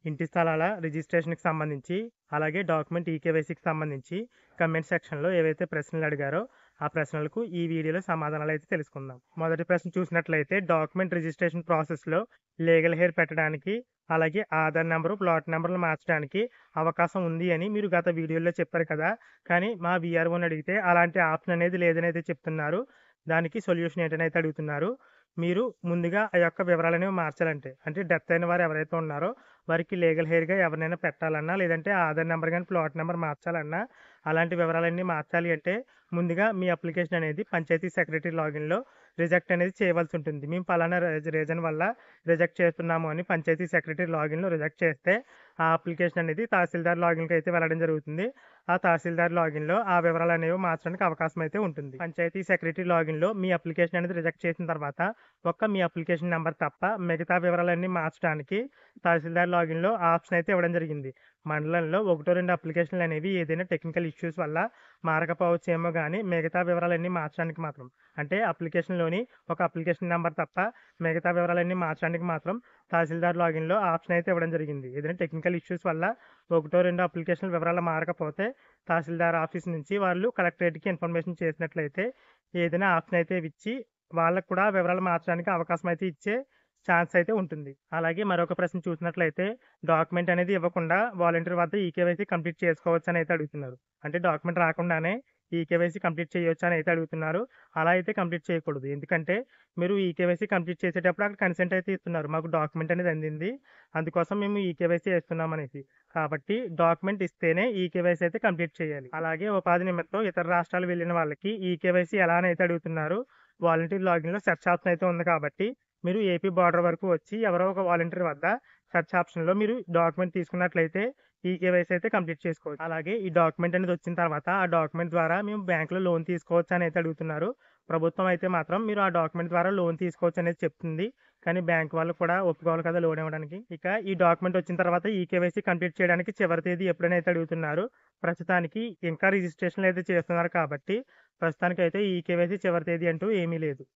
ఇంటి స్థలాల రిజిస్ట్రేషన్‌కి సంబంధించి, అలాగే డాక్యుమెంట్ ఈకేవైసీకి సంబంధించి కామెంట్ సెక్షన్‌లో ఏవైతే ప్రశ్నలు అడిగారో, ఆ ప్రశ్నలకు ఈ వీడియోలో సమాధానాలైతే తెలుసుకుందాం. మొదటి ప్రశ్న చూసినట్లయితే డాక్యుమెంట్ రిజిస్ట్రేషన్ ప్రాసెస్‌లో లీగల్ హెయిర్ పెట్టడానికి, అలాగే ఆధార్ నంబరు, ప్లాట్ నంబర్‌లు మార్చడానికి అవకాశం ఉంది అని మీరు గత వీడియోలో చెప్పారు కదా! కానీ మా వీఆర్ఓని అడిగితే అలాంటి ఆప్షన్ అనేది లేదని అయితే చెప్తున్నారు. దానికి సొల్యూషన్ ఏంటని అయితే అడుగుతున్నారు. మీరు ముందుగా ఆ యొక్క వివరాలనేవి మార్చాలంటే, అంటే డెత్ అయిన వారు ఎవరైతే ఉన్నారో వారికి లీగల్ హెయిర్‌గా ఎవరినైనా పెట్టాలన్నా, లేదంటే ఆధార్ నంబర్ గాని, ప్లాట్ నంబర్ మార్చాలన్నా, అలాంటి వివరాలన్నీ మార్చాలి అంటే, ముందుగా మీ అప్లికేషన్ అనేది పంచాయతీ సెక్రటరీ లాగిన్‌లో రిజెక్ట్ అనేది చేయవలసి ఉంటుంది. మేము పలానా రీజన్ వల్ల రిజెక్ట్ చేస్తున్నాము అని పంచాయతీ సెక్రటరీ లాగిన్‌లో రిజెక్ట్ చేస్తే, ఆ అప్లికేషన్ అనేది తహసీల్దార్ లాగిన్‌కి అయితే వెళ్ళడం జరుగుతుంది. ఆ తహసీల్దార్ లాగిన్‌లో ఆ వివరాలనేవి మార్చడానికి అవకాశం అయితే ఉంటుంది. పంచాయతీ సెక్రటరీ లాగిన్‌లో మీ అప్లికేషన్ అనేది రిజెక్ట్ చేసిన తర్వాత, మీ అప్లికేషన్ నంబర్ తప్ప మిగతా వివరాలన్నీ మార్చడానికి తహసీల్దార్ లాగిన్‌లో ఆప్షన్ అయితే ఇవ్వడం జరిగింది. మండలంలో 1, 2 అప్లికేషన్‌లు అనేవి ఏదైనా టెక్నికల్ ఇష్యూస్ వల్ల మారకపోవచ్చేమో గానీ, మిగతా వివరాలన్నీ మార్చడానికి మాత్రం, అంటే అప్లికేషన్‌లోని ఒక అప్లికేషన్ నంబర్ తప్ప మిగతా వివరాలన్నీ మార్చడానికి మాత్రం తహసీల్దార్ లాగిన్‌లో ఆప్షన్ అయితే ఇవ్వడం జరిగింది. ఏదైనా టెక్నికల్ ఇష్యూస్ వల్ల 1, 2 అప్లికేషన్‌ల వివరాలు మారకపోతే తహసీల్దార్ ఆఫీస్ నుంచి వాళ్ళు కలెక్టరేట్‌కి ఇన్ఫర్మేషన్ చేసినట్లయితే ఏదైనా ఆప్షన్ అయితే ఇచ్చి వాళ్ళకి కూడా వివరాలు మార్చడానికి అవకాశం అయితే ఇచ్చే ఛాన్స్ అయితే ఉంటుంది. అలాగే మరొక ప్రశ్న చూసినట్లయితే డాక్యుమెంట్ అనేది ఇవ్వకుండా వాలంటీర్ వద్ద ఈకేవైసీ కంప్లీట్ చేసుకోవచ్చని అయితే అడుగుతున్నారు. అంటే డాక్యుమెంట్ రాకుండానే ఈకేవైసీ కంప్లీట్ చేయొచ్చా అని అయితే అడుగుతున్నారు. అలా అయితే కంప్లీట్ చేయకూడదు. ఎందుకంటే మీరు ఈకేవైసీ కంప్లీట్ చేసేటప్పుడు అక్కడ కన్సెంట్ అయితే ఇస్తున్నారు. మాకు డాక్యుమెంట్ అనేది అందింది. అందుకోసం మేము ఈకేవైసీ చేస్తున్నాం అనేసి. కాబట్టి డాక్యుమెంట్ ఇస్తేనే ఈకేవైసీ అయితే కంప్లీట్ చేయాలి. అలాగే ఉపాధి నిమిత్తం ఇతర రాష్ట్రాలు వెళ్ళిన వాళ్ళకి ఈకేవైసీ ఎలా అని అయితే అడుగుతున్నారు. వాలంటీర్ లాగిన్‌లో సెర్చ్ ఆప్షన్ అయితే ఉంది కాబట్టి మీరు ఏపీ బోర్డర్ వరకు వచ్చి ఎవరో ఒక వాలంటీర్ వద్ద సెర్చ్ ఆప్షన్‌లో మీరు డాక్యుమెంట్ తీసుకున్నట్లయితే ఈకేవైసీ అయితే కంప్లీట్ చేసుకోవచ్చు. అలాగే ఈ డాక్యుమెంట్ అనేది వచ్చిన తర్వాత ఆ డాక్యుమెంట్ ద్వారా మేము బ్యాంక్‌లో లోన్ తీసుకోవచ్చా అని అయితే అడుగుతున్నారు. ప్రభుత్వం అయితే మాత్రం మీరు ఆ డాక్యుమెంట్ ద్వారా లోన్ తీసుకోవచ్చు అనేది చెప్తుంది. కానీ బ్యాంక్ వాళ్ళు కూడా ఒప్పుకోవాలి కదా లోన్ ఇవ్వడానికి. ఇక ఈ డాక్యుమెంట్ వచ్చిన తర్వాత ఈకేవైసీ కంప్లీట్ చేయడానికి చివరి తేదీ ఎప్పుడని అయితే అడుగుతున్నారు. ప్రస్తుతానికి ఇంకా రిజిస్ట్రేషన్‌లు అయితే చేస్తున్నారు కాబట్టి ప్రస్తుతానికైతే ఈకేవైసీ చివరి తేదీ అంటూ ఏమీ లేదు.